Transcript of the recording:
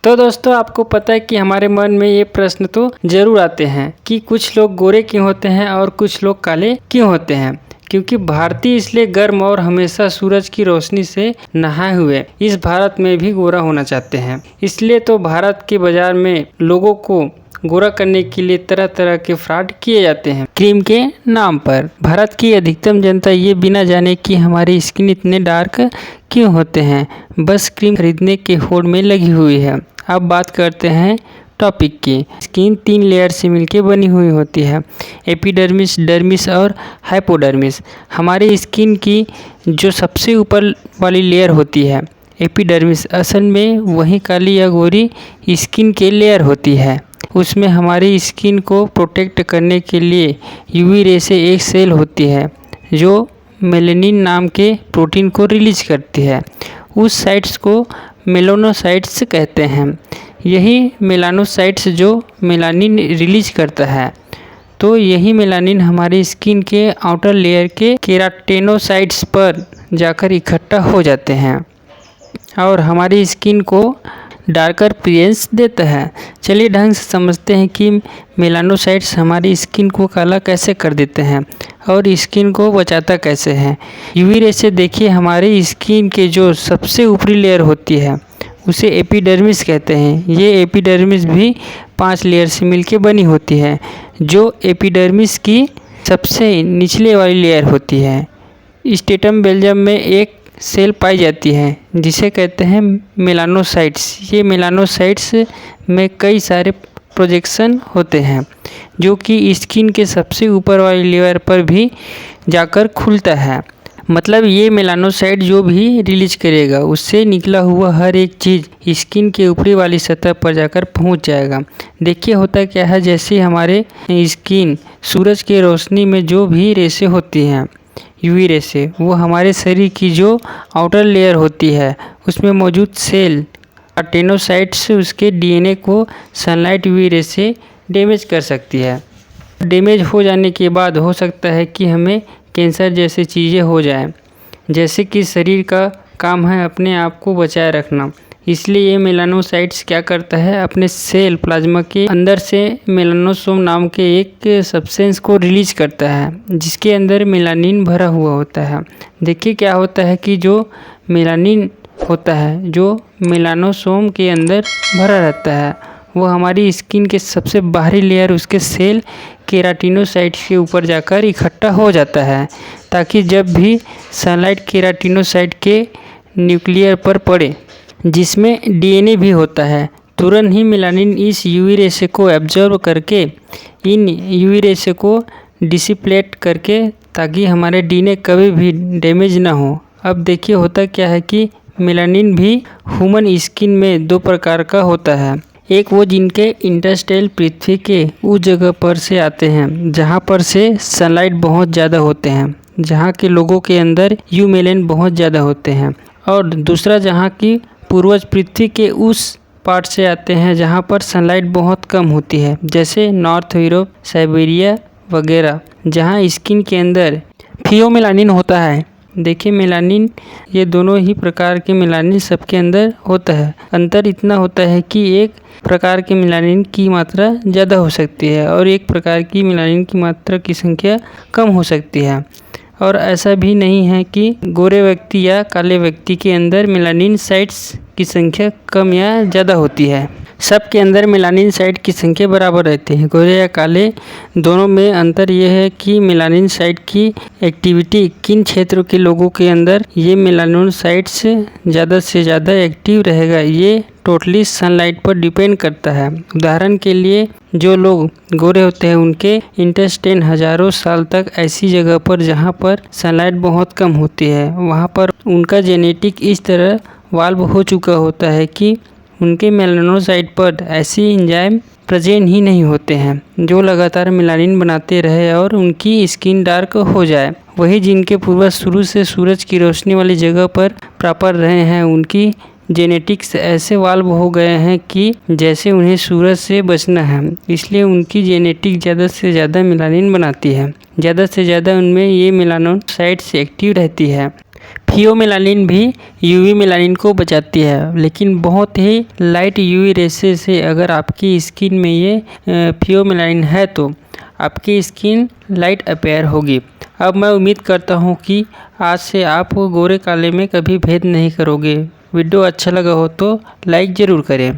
तो दोस्तों, आपको पता है कि हमारे मन में ये प्रश्न तो जरूर आते हैं कि कुछ लोग गोरे क्यों होते हैं और कुछ लोग काले क्यों होते हैं। क्योंकि भारतीय इसलिए गर्म और हमेशा सूरज की रोशनी से नहाए हुए इस भारत में भी गोरा होना चाहते हैं। इसलिए तो भारत के बाजार में लोगों को गोरा करने के लिए तरह तरह के फ्रॉड किए जाते हैं क्रीम के नाम पर। भारत की अधिकतम जनता ये बिना जाने कि हमारी स्किन इतने डार्क क्यों होते हैं, बस क्रीम खरीदने के होड़ में लगी हुई है। अब बात करते हैं टॉपिक की। स्किन 3 लेयर से मिलकर बनी हुई होती है, एपिडर्मिस, डर्मिस और हाइपोडर्मिस। हमारी स्किन की जो सबसे ऊपर वाली लेयर होती है एपिडर्मिस, असल में वही काली या गोरी स्किन के लेयर होती है। उसमें हमारी स्किन को प्रोटेक्ट करने के लिए यूवी रे से एक सेल होती है जो मेलेनिन नाम के प्रोटीन को रिलीज करती है। उस साइट्स को मेलानोसाइट्स कहते हैं। यही मेलानोसाइट्स जो मेलानिन रिलीज करता है, तो यही मेलानिन हमारी स्किन के आउटर लेयर के केराटिनोसाइट्स पर जाकर इकट्ठा हो जाते हैं और हमारी स्किन को डार्कर अपीयरेंस देता है। चलिए ढंग से समझते हैं कि मेलानोसाइट्स हमारी स्किन को काला कैसे कर देते हैं और स्किन को बचाता कैसे है। यूवी रे से देखिए, हमारी स्किन के जो सबसे ऊपरी लेयर होती है उसे एपिडर्मिस कहते हैं। ये एपिडर्मिस भी 5 लेयर से मिलकर बनी होती है। जो एपिडर्मिस की सबसे निचले वाली लेयर होती है, स्टेटम बेल्जम में एक सेल पाई जाती है जिसे कहते हैं मेलानोसाइट्स। ये मेलानोसाइट्स में कई सारे प्रोजेक्शन होते हैं जो कि स्किन के सबसे ऊपर वाली लेयर पर भी जाकर खुलता है। मतलब ये मेलानोसाइट जो भी रिलीज करेगा उससे निकला हुआ हर एक चीज़ स्किन के ऊपरी वाली सतह पर जाकर पहुंच जाएगा। देखिए होता क्या है, जैसे हमारे स्किन सूरज के रोशनी में जो भी रेसे होती हैं यूवी रे से, वो हमारे शरीर की जो आउटर लेयर होती है उसमें मौजूद सेल केराटिनोसाइट्स उसके डीएनए को सनलाइट यूवी रे से डैमेज कर सकती है। डैमेज हो जाने के बाद हो सकता है कि हमें कैंसर जैसी चीज़ें हो जाएं। जैसे कि शरीर का काम है अपने आप को बचाए रखना, इसलिए ये मेलानोसाइट्स क्या करता है, अपने सेल प्लाज्मा के अंदर से मेलानोसोम नाम के एक सब्सटेंस को रिलीज करता है जिसके अंदर मेलानिन भरा हुआ होता है। देखिए क्या होता है कि जो मेलानिन होता है जो मेलानोसोम के अंदर भरा रहता है वो हमारी स्किन के सबसे बाहरी लेयर उसके सेल केराटिनोसाइट्स के ऊपर जाकर इकट्ठा हो जाता है, ताकि जब भी सनलाइट केराटिनोसाइट के न्यूक्लियर पर पड़े जिसमें डीएनए भी होता है, तुरंत ही मेलानिन इस यूवी रेसे को एब्जॉर्ब करके इन यूवी रेसे को डिसिप्लेट करके, ताकि हमारे डीएनए कभी भी डैमेज ना हो। अब देखिए होता क्या है कि मेलानिन भी ह्यूमन स्किन में 2 प्रकार का होता है। एक वो जिनके इंटेस्टाइल पृथ्वी के उस जगह पर से आते हैं जहाँ पर से सनलाइट बहुत ज़्यादा होते हैं, जहाँ के लोगों के अंदर यूमेलेन बहुत ज़्यादा होते हैं। और दूसरा जहाँ की पूर्वज पृथ्वी के उस पार्ट से आते हैं जहाँ पर सनलाइट बहुत कम होती है, जैसे नॉर्थ यूरोप, साइबेरिया वगैरह, जहाँ स्किन के अंदर फियोमेलानिन होता है। देखिए मेलानिन, ये दोनों ही प्रकार के मेलानिन सबके अंदर होता है। अंतर इतना होता है कि एक प्रकार के मेलानिन की मात्रा ज़्यादा हो सकती है और एक प्रकार की मेलानिन की मात्रा की संख्या कम हो सकती है। और ऐसा भी नहीं है कि गोरे व्यक्ति या काले व्यक्ति के अंदर मेलानिन साइट्स की संख्या कम या ज़्यादा होती है। सबके अंदर मेलानिन साइट की संख्या बराबर रहती है। गोरे या काले दोनों में अंतर यह है कि मेलानिन साइट की एक्टिविटी किन क्षेत्रों के लोगों के अंदर ये मेलानिन साइट्स ज़्यादा से ज़्यादा एक्टिव रहेगा, ये टोटली सनलाइट पर डिपेंड करता है। उदाहरण के लिए जो लोग गोरे होते हैं उनके इंटेस्टाइन हज़ारों साल तक ऐसी जगह पर जहाँ पर सनलाइट बहुत कम होती है, वहाँ पर उनका जेनेटिक इस तरह वाल्व हो चुका होता है कि उनके मेलानोसाइट पर ऐसी एंजाइम प्रेजेंट ही नहीं होते हैं जो लगातार मेलानिन बनाते रहे और उनकी स्किन डार्क हो जाए। वही जिनके पूर्वज शुरू से सूरज की रोशनी वाली जगह पर प्रॉपर रहे हैं, उनकी जेनेटिक्स ऐसे वाल्व हो गए हैं कि जैसे उन्हें सूरज से बचना है, इसलिए उनकी जेनेटिक ज़्यादा से ज़्यादा मेलानिन बनाती है। ज़्यादा से ज़्यादा उनमें ये मेलानोसाइट्स एक्टिव रहती है। फियोमेलानिन भी यूवी मेलानिन को बचाती है, लेकिन बहुत ही लाइट यूवी रेसे से अगर आपकी स्किन में ये फियोमेलानिन है तो आपकी स्किन लाइट अपेयर होगी। अब मैं उम्मीद करता हूँ कि आज से आप गोरे काले में कभी भेद नहीं करोगे। वीडियो अच्छा लगा हो तो लाइक ज़रूर करें।